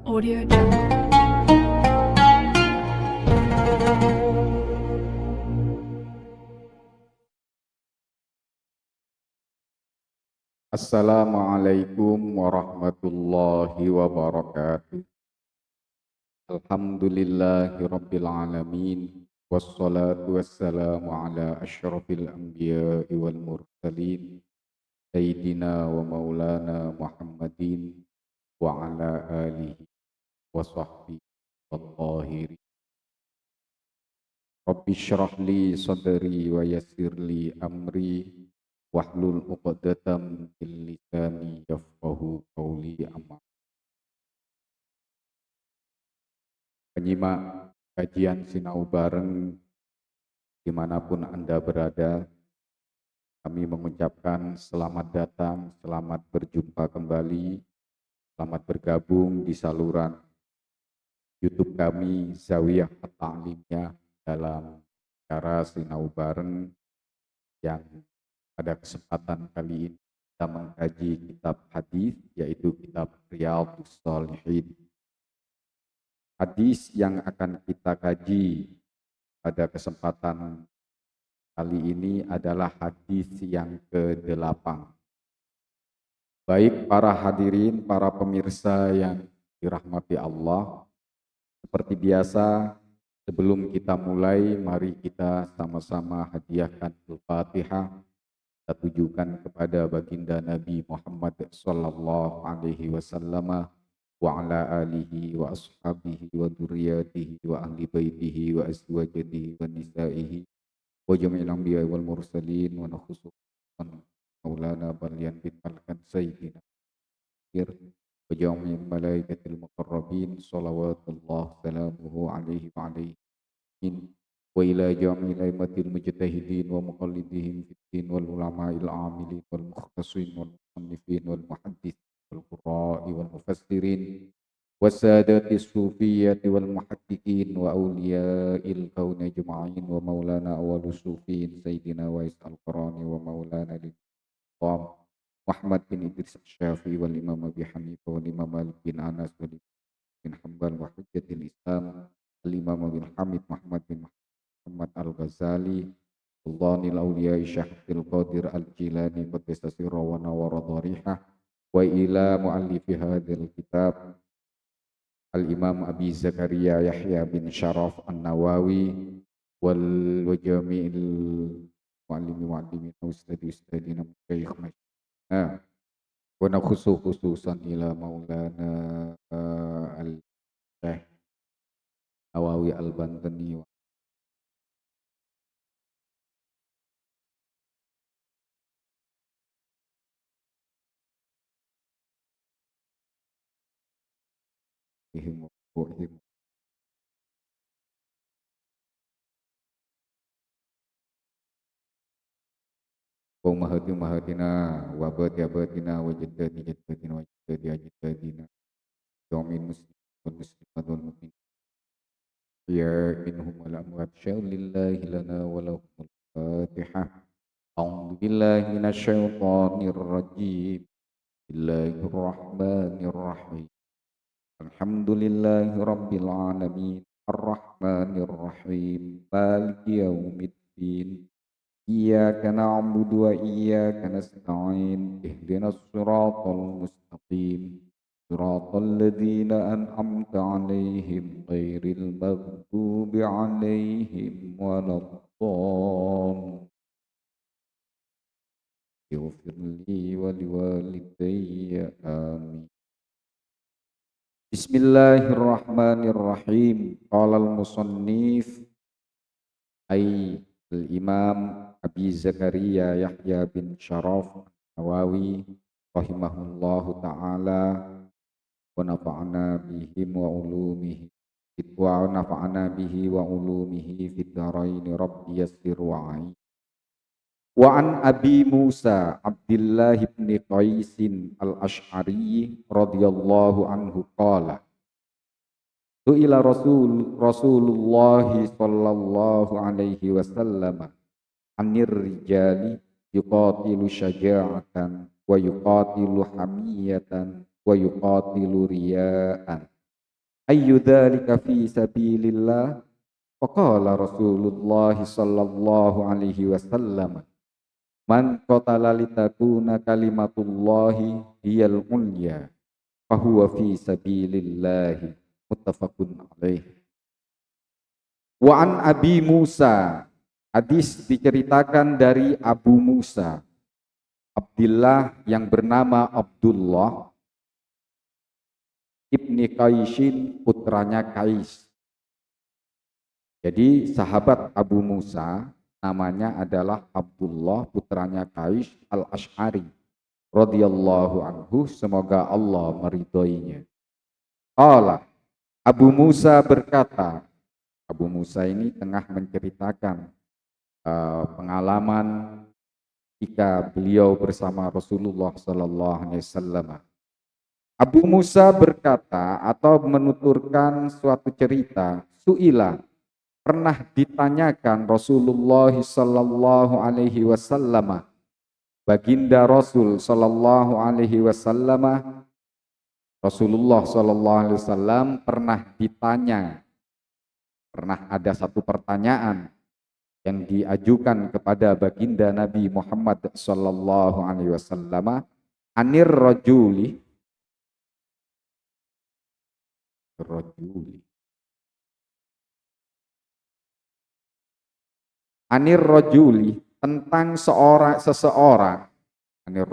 Audio Jungle. Assalamualaikum warahmatullahi wabarakatuh. Alhamdulillahi rabbil alamin. Wassalatu wassalamu ala asyrafil anbiya'i wal mursalin. Sayyidina wa maulana Muhammadin wa ala alihi wa sahbihi wa tahirin. Rabbi syrah li sadri wa yassir li amri. Wahlul uqdatam min lisani yafqahu qawli amma. Penyimak kajian Sinau Bareng dimanapun Anda berada, kami mengucapkan selamat datang, selamat berjumpa kembali, selamat bergabung di saluran YouTube kami Zawiyah At-Ta'limiyah dalam acara Sinau Bareng yang pada kesempatan kali ini kita mengkaji kitab hadis yaitu kitab Riyadhus Shalihin. Hadis yang akan kita kaji pada kesempatan kali ini adalah hadis yang ke-8. Baik para hadirin, para pemirsa yang dirahmati Allah, seperti biasa sebelum kita mulai, mari kita sama-sama hadiahkan Al-Fatihah. Kita tujukan kepada baginda Nabi Muhammad sallallahu alaihi wasallam wa ala alihi wa ashabihi wa dzurriyyatihi wa ahli baitihi wa azwajihi wa nisaihi wa jami'il anbiya'i wal mursalin wa nakhususan maulana balian bintalkan sayyidina wa jami'il malaikatil muqarrabin salawatullah salamuhu alaihi wa alaihi wa ila jami'il aimatil mujtahidin wa muqallidihim fid din wal ulama'il amilin wal mukhtasin wal musannifin wal muhaddits wal qurra'i wal mufassirin wasadati sufiyyati wal muhaddiqin wa awliya'il kauni ajma'in wa maulana awwalus sufiyin sayyidina Wais al-Qarani wa maulana al-Imam Muhammad bin Idris Syafi'i wal Imam Abi Hanifah wal Imam Malik bin Anas wal Imam bin Hanbal wa hujjatil Islam al-Imam bin Hamid Muhammad bin Muhammad Al-Ghazali Sultanil Awliya Syahidil Qadir Al-Jilani Qaddasasi Rawana wa Radharihah wa ila muallifi hadhil kitab Al-Imam Abi Zakaria Yahya bin Syaraf An-Nawawi wal wajami'il muallimi ustadina masyayikh masyayikh wa nakhusu khususan ila maulana al-Syekh Nawawi Al-Bantani wa bihim wa bu'him wa ummahatina wa abati-abatina wa jaddati-jaddatina wa jaddati-ajdadina yaumin muslimin wal muslimat wal mu'minin ya minhum wal amwat syaulillahi lana wa lahumul fatihah. A'udzu billahi minasyaitonir rajim. Bismillahirrahmanirrahim. Alhamdulillahi rabbil alamin. Arrahmanir rahim. Maliki yaumiddin. Iyyaka na'budu wa iyyaka nasta'in. Ihdinas siratal mustaqim. Siratal ladzina an'amta 'alaihim ghairil maghdubi 'alaihim waladdallin. Ighfir li wa liwalidayya amin. Bismillahirrahmanirrahim. Qala al-musannif ay al-imam Abi Zakaria Yahya bin Syaraf Nawawi rahimahullahu ta'ala wa nafa'ana bihi wa ulumihi fid dharain rabbi yassir wa'ai. Wa an Abi Musa Abdullah bin Qais al-Asy'ari radhiyallahu anhu qala su'ila Rasulullah sallallahu alaihi wasallam anir rijali yuqatilu syaja'atan wa yuqatilu hamiyatan wa yuqatilu riya'an Ayyu dzalika fi sabilillah? Faqala Rasulullah sallallahu alaihi wasallam, man qatala litakuna kalimatullahi hiyal ulya fahuwa fi sabilillah. Muttafaqun alaih. Wa an Abi Musa, hadis diceritakan dari Abu Musa, Abdullah yang bernama Abdullah ibni Qaisin, putranya Qais. Jadi sahabat Abu Musa namanya adalah Abdullah, putranya Qais al-Ash'ari radhiyallahu anhu, semoga Allah meridhoinya. Qala, Abu Musa berkata, Abu Musa ini tengah menceritakan pengalaman ketika beliau bersama Rasulullah sallallahu alaihi wasallam. Abu Musa berkata atau menuturkan suatu cerita, suila, pernah ditanyakan Rasulullah sallallahu alaihi wasallam, baginda Rasul sallallahu alaihi wasallam, Rasulullah sallallahu alaihi wasallam pernah ditanya, pernah ada satu pertanyaan yang diajukan kepada baginda Nabi Muhammad sallallahu alaihi wasallam, anir rajuli anir rajuli, tentang seseorang anir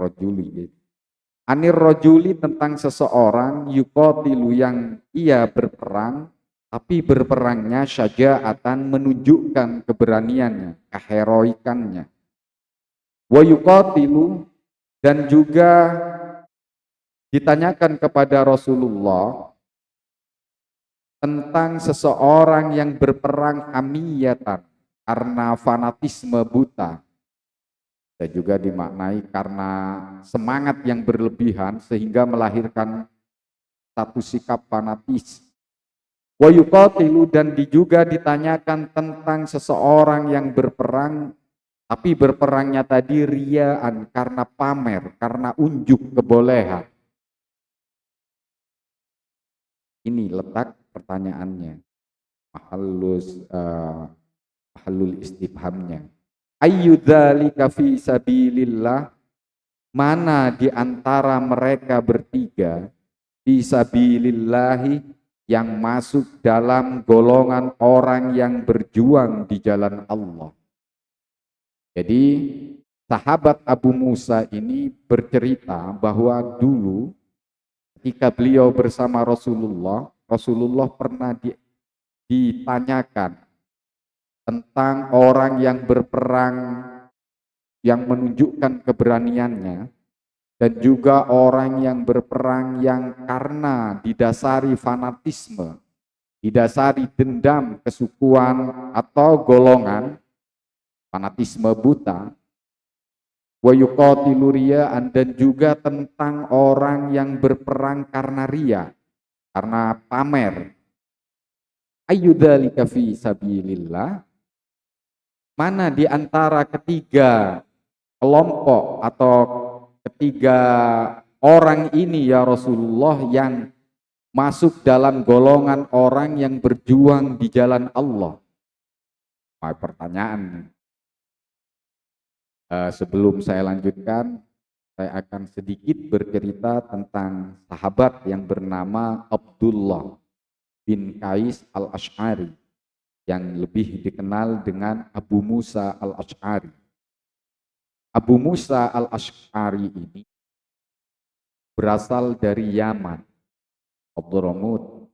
rajuli tentang seseorang yuqatilu, yang ia berperang, tapi berperangnya syaja'atan, menunjukkan keberaniannya, keheroikannya. Wa yuqatilu, dan juga ditanyakan kepada Rasulullah tentang seseorang yang berperang hamiyatan, karena fanatisme buta, dan juga dimaknai karena semangat yang berlebihan sehingga melahirkan satu sikap fanatis. Wa yuqatilu, dan juga ditanyakan tentang seseorang yang berperang tapi berperangnya tadi riyaan, karena pamer, karena unjuk kebolehan. Ini letak pertanyaannya, mahallul istifhamnya. Ayyu dzalika fi sabilillah, mana di antara mereka bertiga fi sabilillahi, yang masuk dalam golongan orang yang berjuang di jalan Allah. Jadi sahabat Abu Musa ini bercerita bahwa dulu ketika beliau bersama Rasulullah pernah ditanyakan tentang orang yang berperang yang menunjukkan keberaniannya, dan juga orang yang berperang yang karena didasari fanatisme, didasari dendam kesukuan atau golongan, fanatisme buta. Wa yuqatilu riya'an, dan juga tentang orang yang berperang karena riya, karena pamer. Ayyudzalika fi sabilillah, mana di antara ketiga kelompok atau ketiga orang ini ya Rasulullah yang masuk dalam golongan orang yang berjuang di jalan Allah? Pertanyaan. Sebelum saya lanjutkan, saya akan sedikit bercerita tentang sahabat yang bernama Abdullah bin Qais al-Ash'ari, yang lebih dikenal dengan Abu Musa al-Ash'ari. Abu Musa al-Ash'ari ini berasal dari Yaman, Abdurrahmud.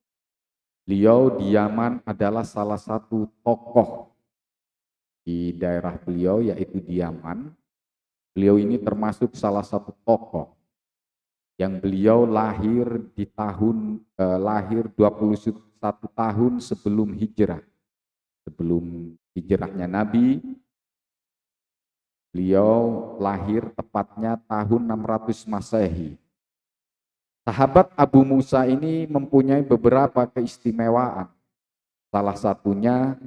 Beliau di Yaman adalah salah satu tokoh di daerah beliau, yaitu di Yaman. Beliau ini termasuk salah satu tokoh yang beliau lahir di lahir 21 tahun sebelum hijrah. Sebelum hijrahnya Nabi, beliau lahir tepatnya tahun 600 Masehi. Sahabat Abu Musa ini mempunyai beberapa keistimewaan. Salah satunya,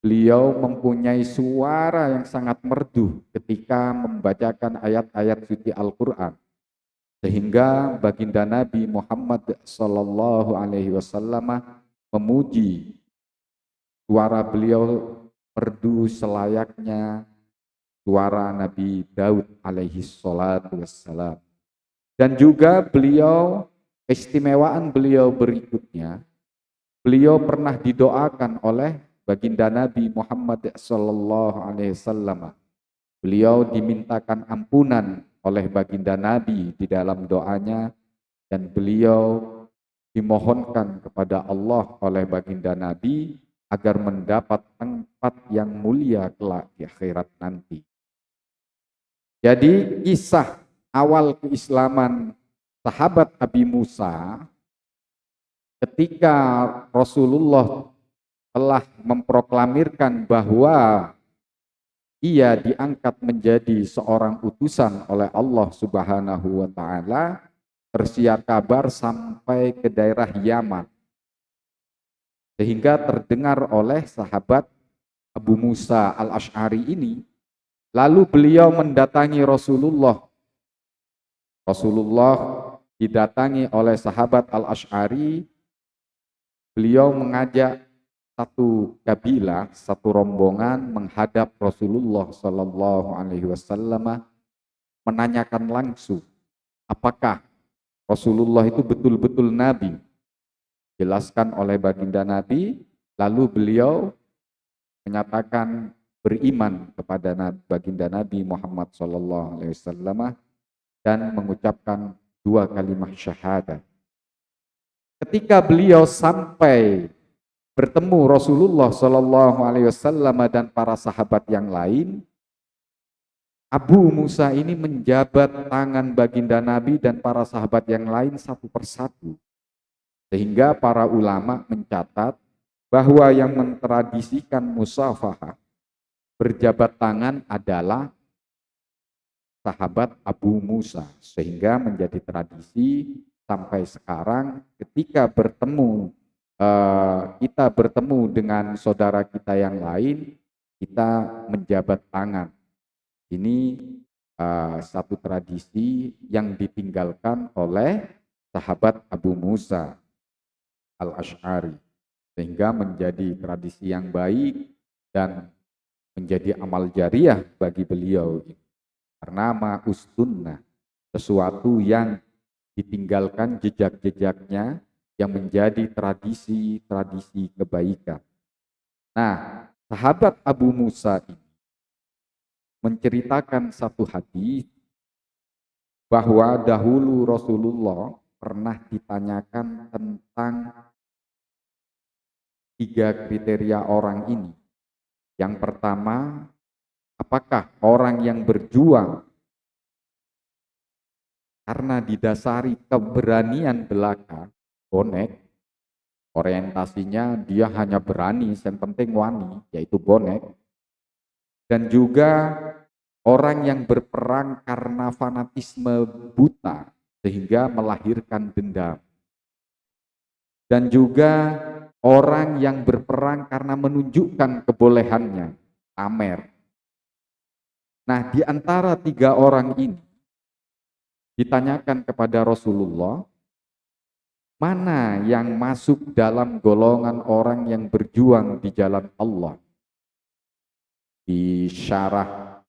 beliau mempunyai suara yang sangat merdu ketika membacakan ayat-ayat suci Al-Quran. Sehingga baginda Nabi Muhammad sallallahu alaihi wasallam memuji suara beliau merdu selayaknya suara Nabi Daud alaihi salatu wassalam. Dan juga beliau, keistimewaan beliau berikutnya, beliau pernah didoakan oleh baginda Nabi Muhammad sallallahu alaihi wasallam. Beliau dimintakan ampunan oleh baginda Nabi di dalam doanya, dan beliau dimohonkan kepada Allah oleh baginda Nabi agar mendapat tempat yang mulia kelak di akhirat nanti. Jadi kisah awal keislaman sahabat Abi Musa ketika Rasulullah telah memproklamirkan bahwa ia diangkat menjadi seorang utusan oleh Allah Subhanahu wa taala, tersiar kabar sampai ke daerah Yaman. Sehingga terdengar oleh sahabat Abu Musa Al-Asy'ari ini, lalu beliau mendatangi Rasulullah. Rasulullah didatangi oleh sahabat Al-Asy'ari, beliau mengajak satu kabilah, satu rombongan menghadap Rasulullah Sallallahu Alaihi Wasallam, menanyakan langsung, apakah Rasulullah itu betul-betul Nabi? Jelaskan oleh baginda Nabi, lalu beliau menyatakan beriman kepada baginda Nabi Muhammad Sallallahu Alaihi Wasallam dan mengucapkan dua kalimat syahadat. Ketika beliau sampai bertemu Rasulullah Shallallahu Alaihi Wasallam dan para sahabat yang lain, Abu Musa ini menjabat tangan baginda Nabi dan para sahabat yang lain satu persatu, sehingga para ulama mencatat bahwa yang mentradisikan musafahah berjabat tangan adalah sahabat Abu Musa, sehingga menjadi tradisi sampai sekarang ketika kita bertemu dengan saudara kita yang lain, kita menjabat tangan. Ini satu tradisi yang ditinggalkan oleh sahabat Abu Musa Al-Asy'ari, sehingga menjadi tradisi yang baik dan menjadi amal jariah bagi beliau. Karena ma'ustunnah, sesuatu yang ditinggalkan jejak-jejaknya, yang menjadi tradisi-tradisi kebaikan. Nah, sahabat Abu Musa ini menceritakan satu hadis bahwa dahulu Rasulullah pernah ditanyakan tentang tiga kriteria orang ini. Yang pertama, apakah orang yang berjuang karena didasari keberanian belaka, bonek, orientasinya dia hanya berani, yang penting wani, yaitu bonek. Dan juga orang yang berperang karena fanatisme buta, sehingga melahirkan dendam. Dan juga orang yang berperang karena menunjukkan kebolehannya, pamer. Nah, di antara tiga orang ini, ditanyakan kepada Rasulullah, mana yang masuk dalam golongan orang yang berjuang di jalan Allah? Di syarah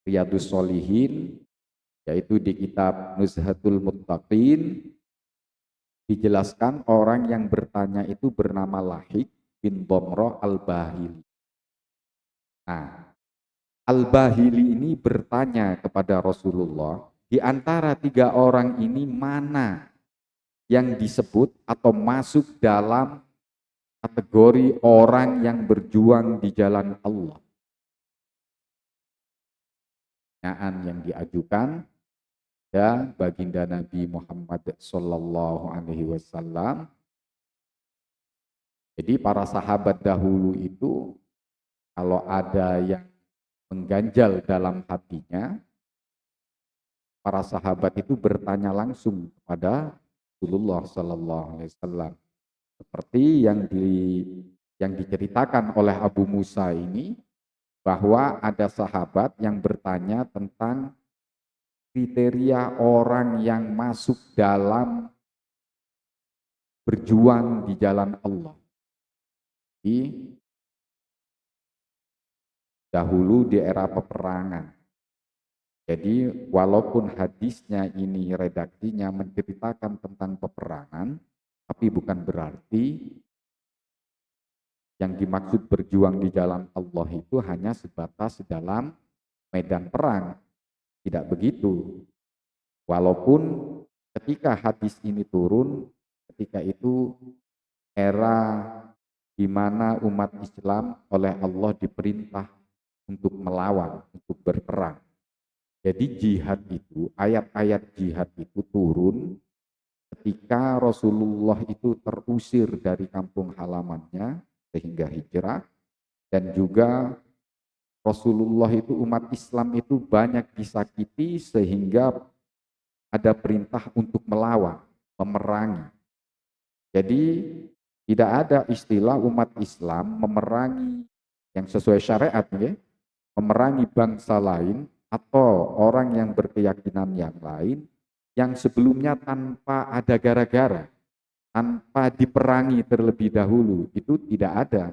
Riyadhus Shalihin, yaitu di kitab Nuzhatul Muttaqin, dijelaskan orang yang bertanya itu bernama Lahik bin Bomroh Al-Bahili. Nah, Al-Bahili ini bertanya kepada Rasulullah, di antara tiga orang ini mana yang disebut atau masuk dalam kategori orang yang berjuang di jalan Allah? Pertanyaan yang diajukan dan baginda Nabi Muhammad Sallallahu Alaihi Wasallam. Jadi para sahabat dahulu itu kalau ada yang mengganjal dalam hatinya, para sahabat itu bertanya langsung kepada Rasulullah Sallallahu Alaihi Wasallam, seperti yang diceritakan oleh Abu Musa ini, bahwa ada sahabat yang bertanya tentang kriteria orang yang masuk dalam berjuang di jalan Allah. Di dahulu di era peperangan. Jadi walaupun hadisnya ini redaksinya menceritakan tentang peperangan, tapi bukan berarti yang dimaksud berjuang di jalan Allah itu hanya sebatas dalam medan perang. Tidak begitu. Walaupun ketika hadis ini turun, ketika itu era di mana umat Islam oleh Allah diperintah untuk melawan, untuk berperang. Jadi jihad itu, ayat-ayat jihad itu turun ketika Rasulullah itu terusir dari kampung halamannya sehingga hijrah, dan juga Rasulullah itu umat Islam itu banyak disakiti sehingga ada perintah untuk melawan, memerangi. Jadi tidak ada istilah umat Islam memerangi yang sesuai syariat, ya, memerangi bangsa lain atau orang yang berkeyakinan yang lain yang sebelumnya tanpa ada gara-gara, tanpa diperangi terlebih dahulu, itu tidak ada,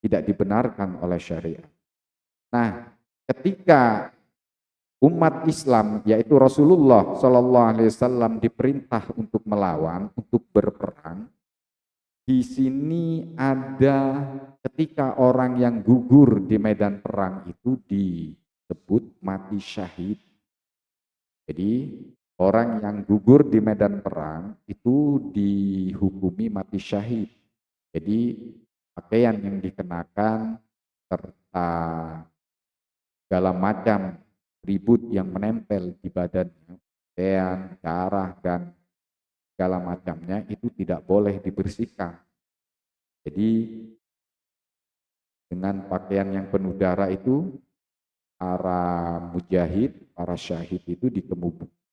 tidak dibenarkan oleh syariat. Nah, ketika umat Islam yaitu Rasulullah Shallallahu Alaihi Wasallam diperintah untuk melawan, untuk berperang, di sini ada ketika orang yang gugur di medan perang itu disebut mati syahid. Jadi orang yang gugur di medan perang itu dihukumi mati syahid. Jadi pakaian yang dikenakan serta segala macam ribut yang menempel di badannya, pakaian, darah, dan segala macamnya itu tidak boleh dibersihkan. Jadi dengan pakaian yang penuh darah itu para mujahid, para syahid itu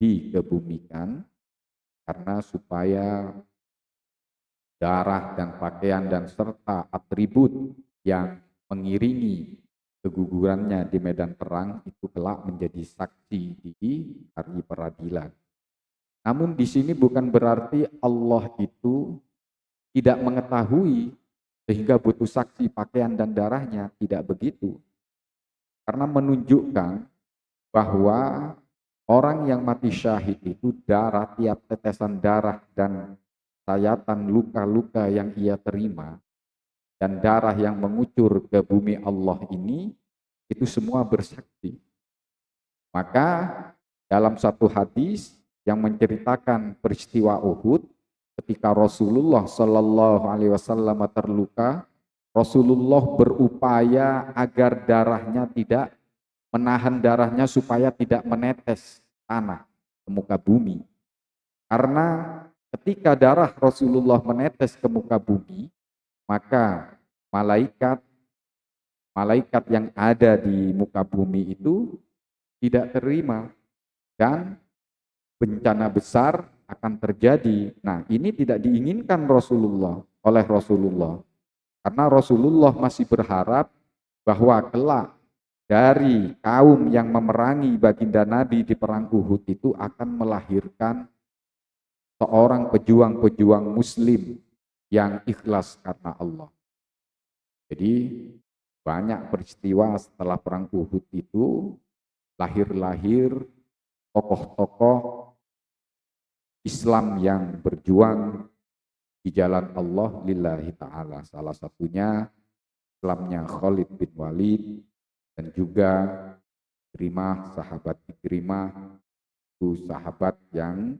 dikebumikan karena supaya darah dan pakaian dan serta atribut yang mengiringi kegugurannya di medan perang itu kelak menjadi saksi di hari peradilan. Namun di sini bukan berarti Allah itu tidak mengetahui sehingga butuh saksi pakaian dan darahnya, tidak begitu. Karena menunjukkan bahwa orang yang mati syahid itu darah, tiap tetesan darah dan sayatan luka-luka yang ia terima dan darah yang mengucur ke bumi Allah ini itu semua bersaksi. Maka dalam satu hadis yang menceritakan peristiwa Uhud, ketika Rasulullah Shallallahu Alaihi Wasallam terluka, Rasulullah berupaya agar darahnya tidak menahan darahnya supaya tidak menetes tanah ke muka bumi. Karena ketika darah Rasulullah menetes ke muka bumi, maka malaikat yang ada di muka bumi itu tidak terima dan bencana besar akan terjadi. Nah, ini tidak diinginkan oleh Rasulullah. Karena Rasulullah masih berharap bahwa kelak dari kaum yang memerangi baginda Nabi di perang Uhud itu akan melahirkan seorang pejuang-pejuang muslim yang ikhlas karena Allah. Jadi banyak peristiwa setelah perang Uhud itu lahir-lahir tokoh-tokoh Islam yang berjuang di jalan Allah lillahi ta'ala. Salah satunya Islamnya Khalid bin Walid dan juga Ikrimah, sahabat Ikrimah, itu sahabat yang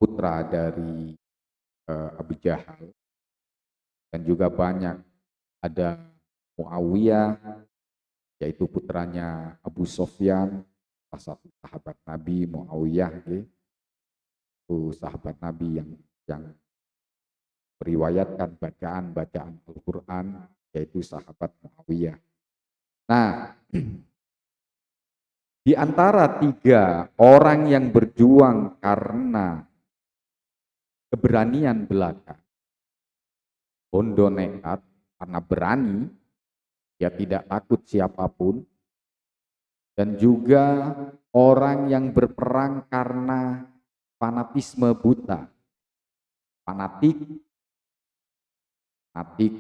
putra dari Abu Jahal, dan juga banyak ada Muawiyah yaitu putranya Abu Sofyan, salah satu sahabat Nabi. Muawiyah itu sahabat Nabi yang meriwayatkan bacaan Al-Quran, yaitu sahabat Muawiyah. Nah, di antara tiga orang yang berjuang karena keberanian belaka, bondo nekat, karena berani, dia tidak takut siapapun, dan juga orang yang berperang karena fanatisme buta. Fanatik, fanatik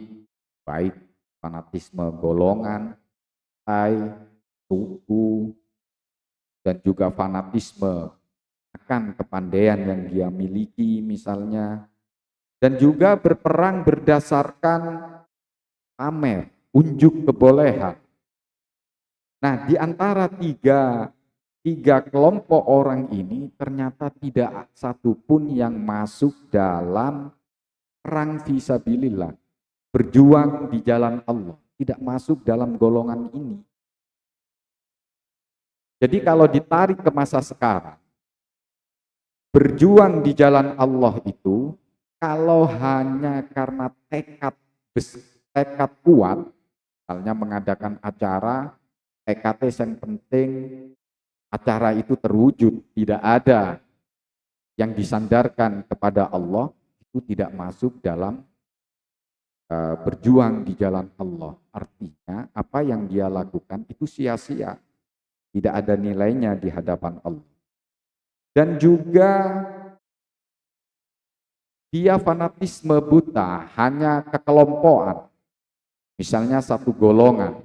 baik fanatisme golongan, partai, suku, dan juga fanatisme akan kepandaian yang dia miliki misalnya, dan juga berperang berdasarkan pamer, unjuk kebolehan. Nah, di antara tiga kelompok orang ini ternyata tidak satu pun yang masuk dalam perang fisabilillah, berjuang di jalan Allah, tidak masuk dalam golongan ini. Jadi kalau ditarik ke masa sekarang, berjuang di jalan Allah itu kalau hanya karena tekad kuat, misalnya mengadakan acara, tekadnya yang penting acara itu terwujud, tidak ada yang disandarkan kepada Allah, itu tidak masuk dalam berjuang di jalan Allah. Artinya apa yang dia lakukan itu sia-sia, tidak ada nilainya di hadapan Allah. Dan juga dia fanatisme buta, hanya kekelompokan. Misalnya satu golongan,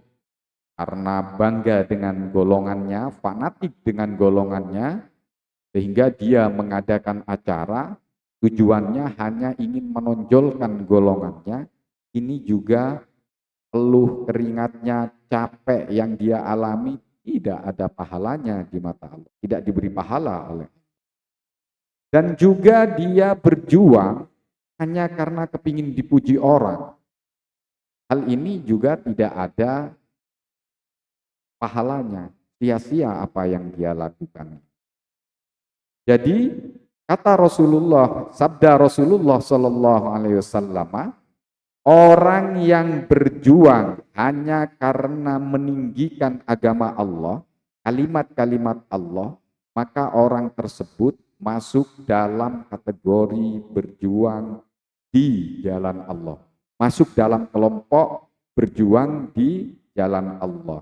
karena bangga dengan golongannya, fanatik dengan golongannya, sehingga dia mengadakan acara, tujuannya hanya ingin menonjolkan golongannya. Ini juga peluh keringatnya, capek yang dia alami, tidak ada pahalanya di mata Allah, tidak diberi pahala oleh. Dan juga dia berjuang hanya karena kepingin dipuji orang. Hal ini juga tidak ada pahalanya, sia-sia apa yang dia lakukan. Jadi kata Rasulullah, sabda Rasulullah Shallallahu Alaihi Wasallam, orang yang berjuang hanya karena meninggikan agama Allah, kalimat-kalimat Allah, maka orang tersebut masuk dalam kategori berjuang di jalan Allah. Masuk dalam kelompok berjuang di jalan Allah.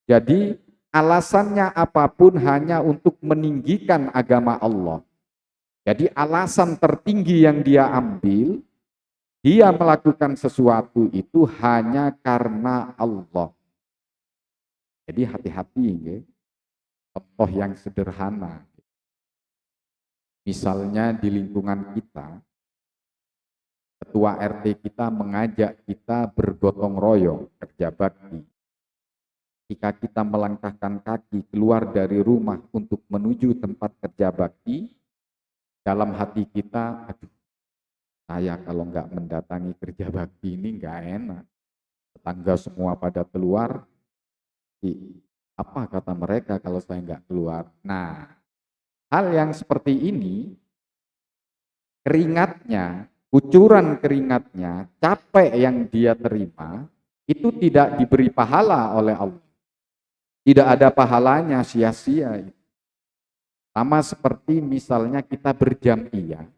Jadi alasannya apapun hanya untuk meninggikan agama Allah. Jadi alasan tertinggi yang dia ambil, dia melakukan sesuatu itu hanya karena Allah. Jadi hati-hati ya. Contoh yang sederhana. Misalnya di lingkungan kita, ketua RT kita mengajak kita bergotong royong kerja bakti. Jika kita melangkahkan kaki keluar dari rumah untuk menuju tempat kerja bakti, dalam hati kita, aduh, saya kalau nggak mendatangi kerja bakti ini nggak enak. Tetangga semua pada keluar, apa kata mereka kalau saya nggak keluar? Nah, hal yang seperti ini, keringatnya, kucuran keringatnya, capek yang dia terima, itu tidak diberi pahala oleh Allah. Tidak ada pahalanya, sia-sia. Sama seperti misalnya kita berjam'iyah,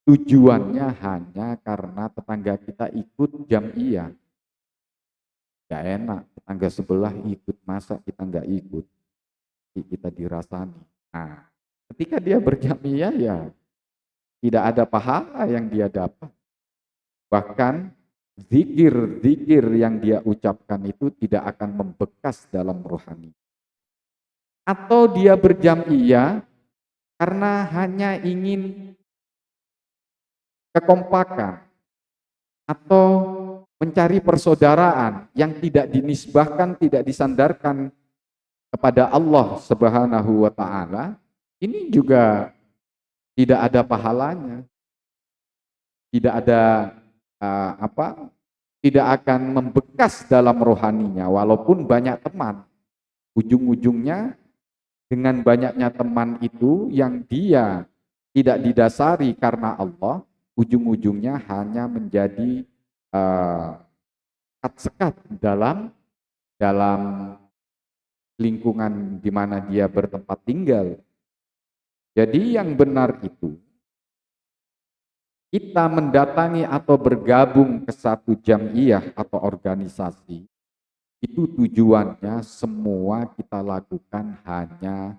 tujuannya hanya karena tetangga kita ikut jam'iyah. Gak enak, tetangga sebelah ikut, masa kita nggak ikut? Kita dirasani. Nah, ketika dia berjam'iyah ya tidak ada pahala yang dia dapat. Bahkan zikir-zikir yang dia ucapkan itu tidak akan membekas dalam rohani. Atau dia berjam'iyah karena hanya ingin kekompakan atau mencari persaudaraan yang tidak dinisbahkan, tidak disandarkan kepada Allah Subhanahu wa taala, ini juga tidak ada pahalanya. Tidak ada tidak akan membekas dalam rohaninya walaupun banyak teman. Ujung-ujungnya dengan banyaknya teman itu yang dia tidak didasari karena Allah, ujung-ujungnya hanya menjadi sekat dalam lingkungan di mana dia bertempat tinggal. Jadi yang benar itu, kita mendatangi atau bergabung ke satu jam'iyah atau organisasi, itu tujuannya semua kita lakukan hanya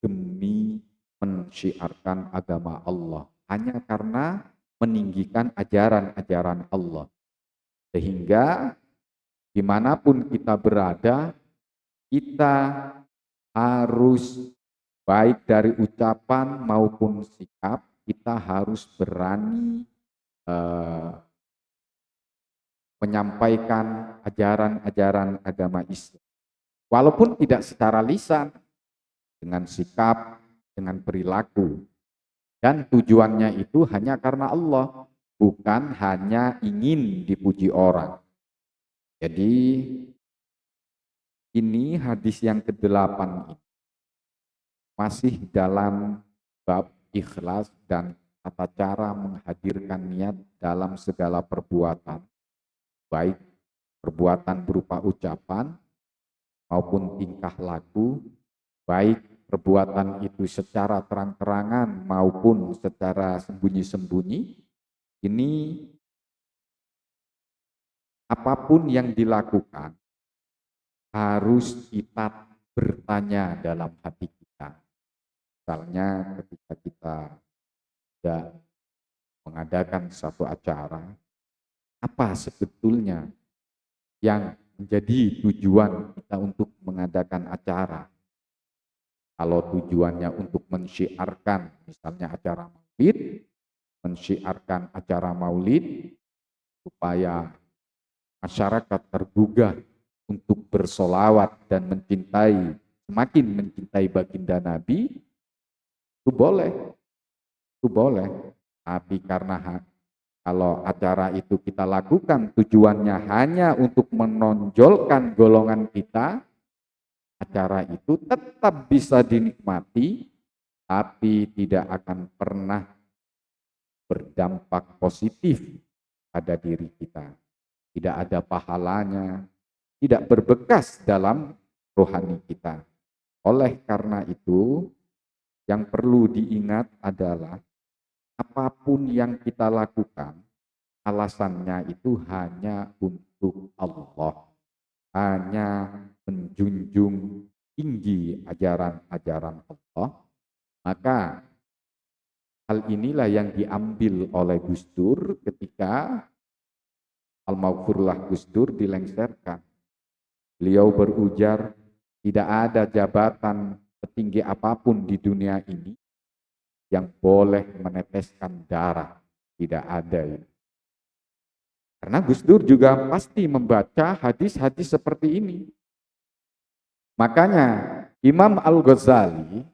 demi mensyiarkan agama Allah, hanya karena meninggikan ajaran-ajaran Allah. Sehingga dimanapun kita berada, kita harus baik dari ucapan maupun sikap, kita harus berani eh, menyampaikan ajaran-ajaran agama Islam. Walaupun tidak secara lisan, dengan sikap, dengan perilaku. Dan tujuannya itu hanya karena Allah, bukan hanya ingin dipuji orang. Jadi ini hadis yang ke-8 ini masih dalam bab ikhlas dan tata cara menghadirkan niat dalam segala perbuatan, baik perbuatan berupa ucapan maupun tingkah laku, baik perbuatan itu secara terang-terangan maupun secara sembunyi-sembunyi. Ini apapun yang dilakukan harus kita bertanya dalam hati kita. Misalnya ketika kita tidak mengadakan satu acara, apa sebetulnya yang menjadi tujuan kita untuk mengadakan acara? Kalau tujuannya untuk mensyiarkan, misalnya acara maulid, mensyiarkan acara maulid supaya masyarakat tergugah untuk bersolawat dan mencintai, semakin mencintai baginda Nabi, itu boleh, itu boleh. Tapi karena kalau acara itu kita lakukan tujuannya hanya untuk menonjolkan golongan kita, acara itu tetap bisa dinikmati, tapi tidak akan pernah berdampak positif pada diri kita. Tidak ada pahalanya, tidak berbekas dalam rohani kita. Oleh karena itu, yang perlu diingat adalah apapun yang kita lakukan, alasannya itu hanya untuk Allah, hanya menjunjung tinggi ajaran-ajaran Allah. Maka hal inilah yang diambil oleh Gus Dur ketika Al-Maghfurlah Gus Dur dilengserkan. Beliau berujar, tidak ada jabatan setinggi apapun di dunia ini yang boleh meneteskan darah. Tidak ada ini. Karena Gus Dur juga pasti membaca hadis-hadis seperti ini. Makanya Imam Al-Ghazali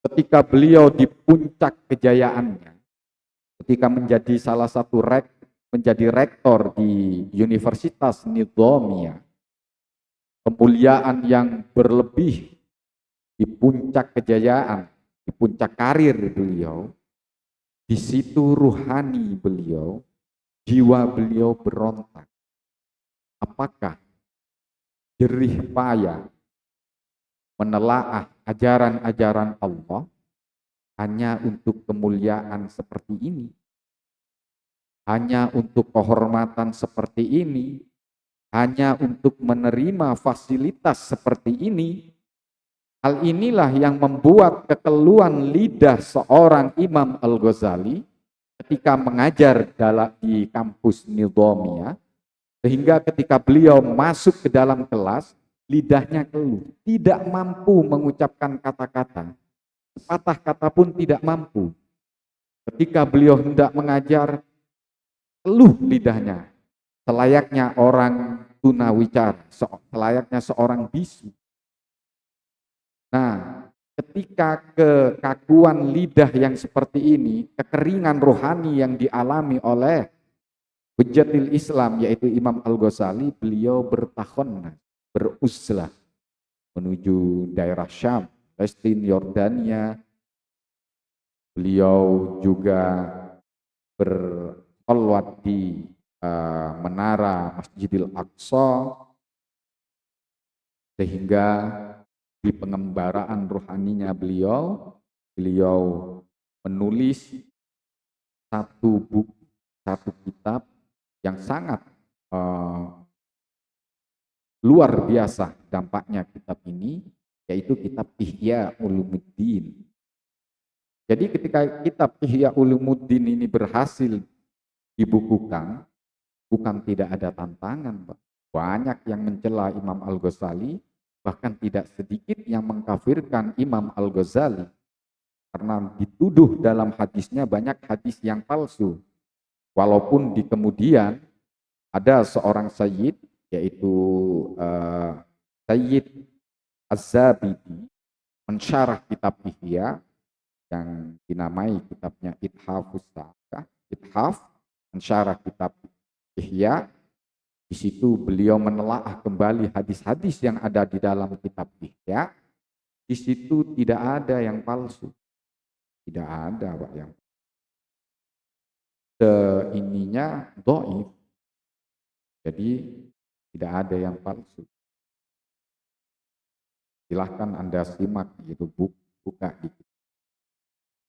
ketika beliau di puncak kejayaannya, ketika menjadi salah satu menjadi rektor di Universitas Nizamiyah, kemuliaan yang berlebih di puncak kejayaan, di puncak karir beliau, di situ ruhani beliau, jiwa beliau berontak. Apakah jerih payah menelaah ajaran-ajaran Allah hanya untuk kemuliaan seperti ini? Hanya untuk kehormatan seperti ini? Hanya untuk menerima fasilitas seperti ini? Hal inilah yang membuat kekeluhan lidah seorang Imam Al-Ghazali ketika mengajar di kampus Nizamiyah, sehingga ketika beliau masuk ke dalam kelas, lidahnya keluh, tidak mampu mengucapkan kata-kata, sepatah kata pun tidak mampu. Ketika beliau hendak mengajar, keluh lidahnya, selayaknya orang tunawicara, selayaknya seorang bisu. Nah, ketika kekakuan lidah yang seperti ini, kekeringan rohani yang dialami oleh Hujjatul Islam yaitu Imam Al-Ghazali, beliau bertahun beruzlah menuju daerah Syam, Palestina, Yordania. Beliau juga bersolawat di menara Masjidil Aqsa, sehingga di pengembaraan rohaninya beliau menulis satu buku, satu kitab yang sangat luar biasa dampaknya kitab ini, yaitu kitab Ihya Ulumuddin. Jadi ketika kitab Ihya Ulumuddin ini berhasil dibukukan, bukan tidak ada tantangan, Pak. Banyak yang mencela Imam Al-Ghazali, bahkan tidak sedikit yang mengkafirkan Imam Al-Ghazali karena dituduh dalam hadisnya banyak hadis yang palsu. Walaupun di kemudian ada seorang sayyid, yaitu Sayyid Az-Zabidi, mensyarah kitab Ihya yang dinamai kitabnya Ithafus Sa'adah, Ithaf, mensyarah kitab Ihya. Di situ beliau menelaah kembali hadis-hadis yang ada di dalam kitab Ihya. Di situ tidak ada yang palsu. Tidak ada, Pak, yang seininya dhaif. Jadi tidak ada yang palsu. Silahkan Anda simak, itu buka di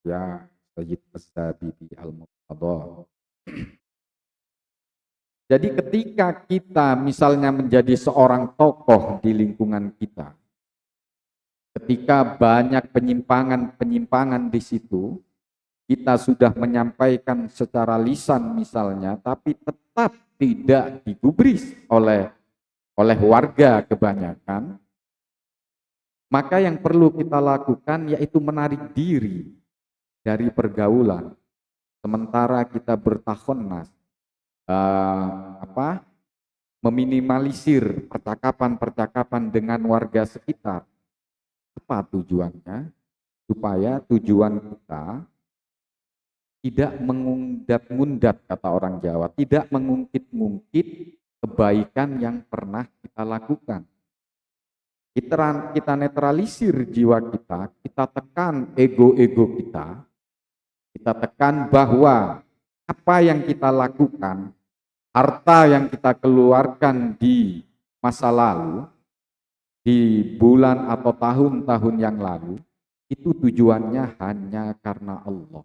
ya Sayyid Az-Zabidi Al-Muqtadah. Jadi ketika kita misalnya menjadi seorang tokoh di lingkungan kita, ketika banyak penyimpangan-penyimpangan di situ, kita sudah menyampaikan secara lisan misalnya, tapi tetap tidak digubris oleh warga kebanyakan, maka yang perlu kita lakukan yaitu menarik diri dari pergaulan. Sementara kita bertakhonnas, meminimalisir percakapan-percakapan dengan warga sekitar. Apa tujuannya? Supaya tujuan kita tidak mengundat-ngundat, kata orang Jawa, tidak mengungkit-ngungkit kebaikan yang pernah kita lakukan. Kita netralisir jiwa kita tekan ego-ego kita tekan bahwa apa yang kita lakukan, harta yang kita keluarkan di masa lalu, di bulan atau tahun-tahun yang lalu, itu tujuannya hanya karena Allah.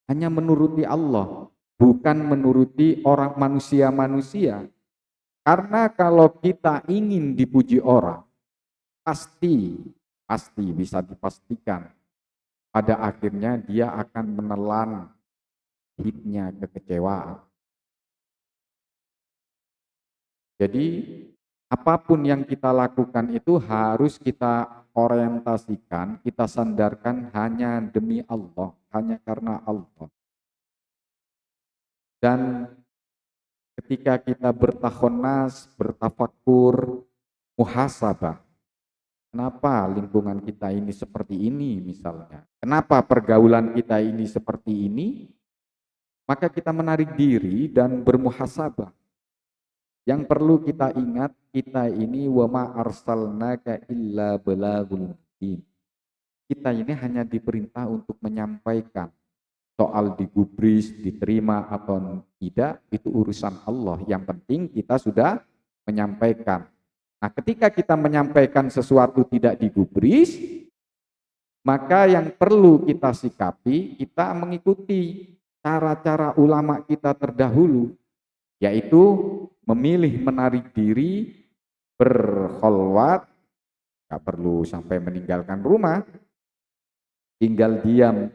Hanya menuruti Allah, bukan menuruti orang manusia-manusia. Karena kalau kita ingin dipuji orang, pasti bisa dipastikan pada akhirnya dia akan menelan hidupnya kekecewaan. Jadi apapun yang kita lakukan itu harus kita orientasikan, kita sandarkan hanya demi Allah, hanya karena Allah. Dan ketika kita bertakhonnas, bertafakur, muhasabah, kenapa lingkungan kita ini seperti ini misalnya? Kenapa pergaulan kita ini seperti ini? Maka kita menarik diri dan bermuhasabah. Yang perlu kita ingat, kita ini wa ma arsalnaka illa balaghul mubin. Kita ini hanya diperintah untuk menyampaikan. Soal digubris, diterima atau tidak, itu urusan Allah. Yang penting kita sudah menyampaikan. Nah, ketika kita menyampaikan sesuatu tidak digubris, maka yang perlu kita sikapi, kita mengikuti cara-cara ulama kita terdahulu, yaitu memilih menarik diri, berkholwat, gak perlu sampai meninggalkan rumah, tinggal diam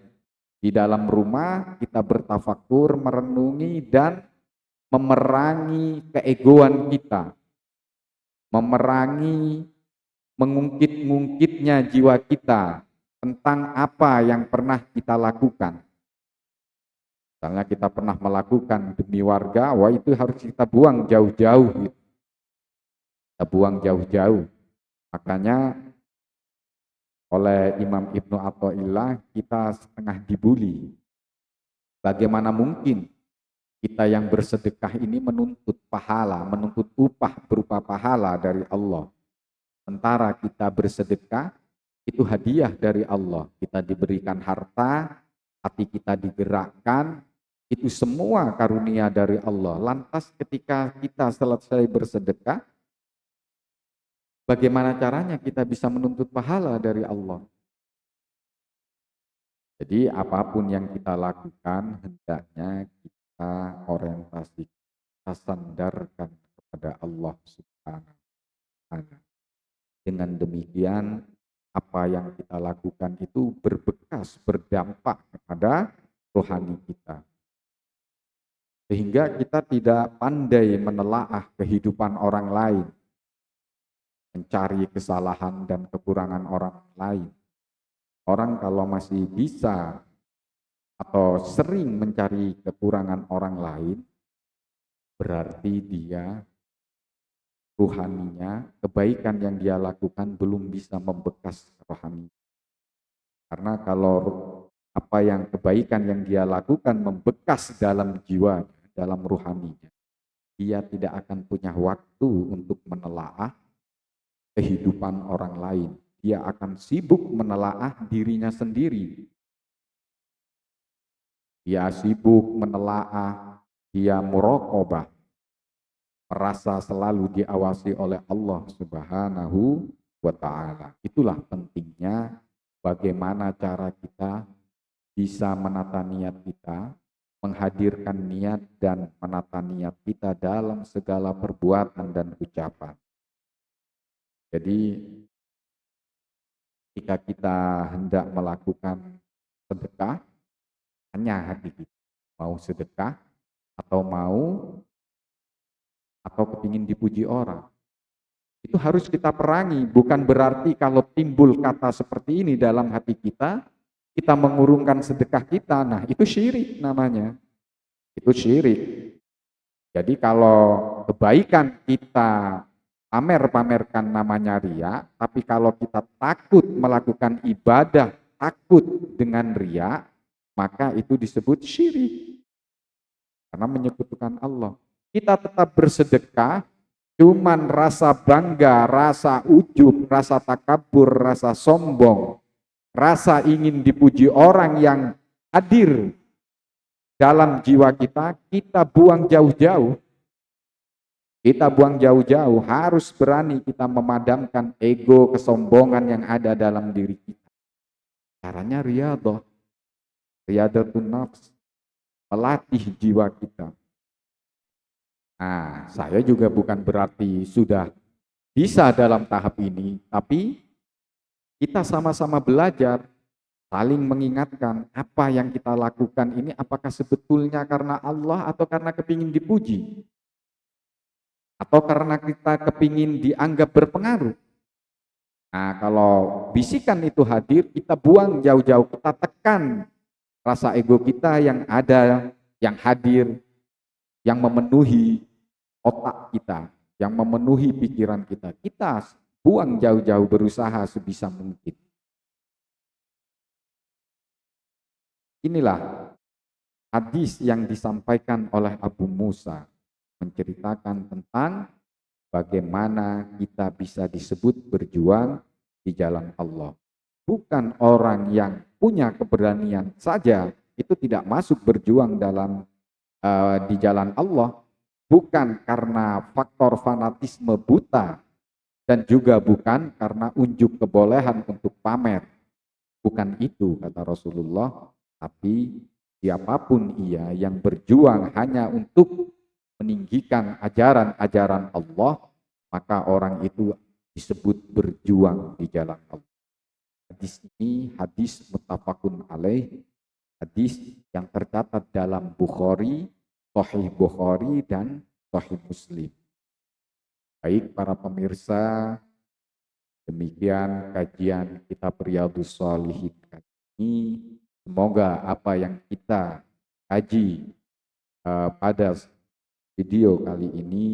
di dalam rumah, kita bertafakur, merenungi dan memerangi keegoan kita, memerangi mengungkit-ngungkitnya jiwa kita tentang apa yang pernah kita lakukan. Misalnya kita pernah melakukan demi warga, wah itu harus kita buang jauh-jauh. Kita buang jauh-jauh. Makanya oleh Imam Ibnu Athaillah kita setengah dibuli. Bagaimana mungkin kita yang bersedekah ini menuntut pahala, menuntut upah berupa pahala dari Allah. Sementara kita bersedekah, itu hadiah dari Allah. Kita diberikan harta, hati kita digerakkan, itu semua karunia dari Allah. Lantas ketika kita selesai bersedekah, bagaimana caranya kita bisa menuntut pahala dari Allah? Jadi apapun yang kita lakukan, hendaknya kita orientasi, kita sandarkan kepada Allah Subhanahu. Ta'ala. Dengan demikian, apa yang kita lakukan itu berbekas, berdampak kepada rohani kita. Sehingga kita tidak pandai menelaah kehidupan orang lain, mencari kesalahan dan kekurangan orang lain. Orang kalau masih bisa atau sering mencari kekurangan orang lain, berarti dia ruhaninya, kebaikan yang dia lakukan belum bisa membekas rohani. Karena kalau apa yang kebaikan yang dia lakukan membekas dalam jiwa, dalam ruhaninya, dia tidak akan punya waktu untuk menelaah kehidupan orang lain. Dia akan sibuk menelaah dirinya sendiri. Dia sibuk menelaah, dia muraqabah, merasa selalu diawasi oleh Allah Subhanahu wa Ta'ala. Itulah pentingnya bagaimana cara kita bisa menata niat kita, menghadirkan niat dan menata niat kita dalam segala perbuatan dan ucapan. Jadi ketika kita hendak melakukan sedekah, hanya hati kita mau sedekah atau kepingin dipuji orang. Itu harus kita perangi, bukan berarti kalau timbul kata seperti ini dalam hati kita mengurungkan sedekah kita, nah itu syirik namanya. Itu syirik. Jadi kalau kebaikan kita pamer-pamerkan namanya ria, tapi kalau kita takut melakukan ibadah, takut dengan ria, maka itu disebut syirik. Karena menyekutukan Allah. Kita tetap bersedekah, cuman rasa bangga, rasa ujub, rasa takabur, rasa sombong, rasa ingin dipuji orang yang hadir dalam jiwa kita, kita buang jauh-jauh. Kita buang jauh-jauh, harus berani kita memadamkan ego, kesombongan yang ada dalam diri kita. Caranya riyadatun nafs, melatih jiwa kita. Nah, saya juga bukan berarti sudah bisa dalam tahap ini, tapi kita sama-sama belajar, saling mengingatkan apa yang kita lakukan ini apakah sebetulnya karena Allah atau karena kepingin dipuji. Atau karena kita kepingin dianggap berpengaruh. Nah, kalau bisikan itu hadir, kita buang jauh-jauh, kita tekan rasa ego kita yang ada, yang hadir, yang memenuhi otak kita, yang memenuhi pikiran kita. Kita buang jauh-jauh, berusaha sebisa mungkin. Inilah hadis yang disampaikan oleh Abu Musa, menceritakan tentang bagaimana kita bisa disebut berjuang di jalan Allah. Bukan orang yang punya keberanian saja itu tidak masuk berjuang di jalan Allah, bukan karena faktor fanatisme buta dan juga bukan karena unjuk kebolehan untuk pamer. Bukan itu kata Rasulullah, tapi siapapun ia yang berjuang hanya untuk meninggikan ajaran-ajaran Allah, maka orang itu disebut berjuang di jalan Allah. Hadis ini hadis muttafaqun alaih, hadis yang tercatat dalam Bukhari, Sahih Bukhari dan Sahih Muslim. Baik para pemirsa, demikian kajian kitab Riyadhus Shalihin ini. Semoga apa yang kita kaji pada video kali ini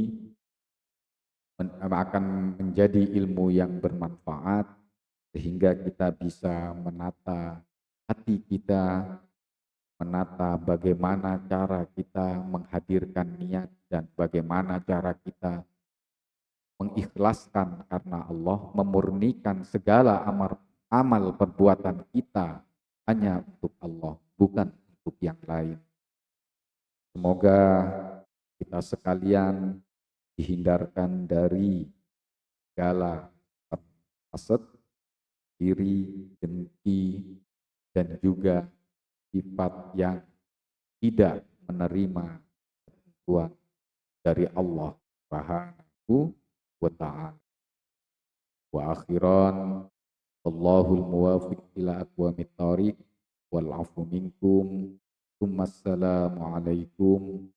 akan menjadi ilmu yang bermanfaat sehingga kita bisa menata hati kita, menata bagaimana cara kita menghadirkan niat dan bagaimana cara kita mengikhlaskan karena Allah, memurnikan segala amal perbuatan kita hanya untuk Allah, bukan untuk yang lain. Semoga kita sekalian dihindarkan dari segala hasad, iri, dengki, dan juga sifat yang tidak menerima ketentuan dari Allah Subhanahu wa Ta'ala. wa akhiran Allahul muwafiq ila aqwamit thariq wal afu minkum. Assalamu alaikum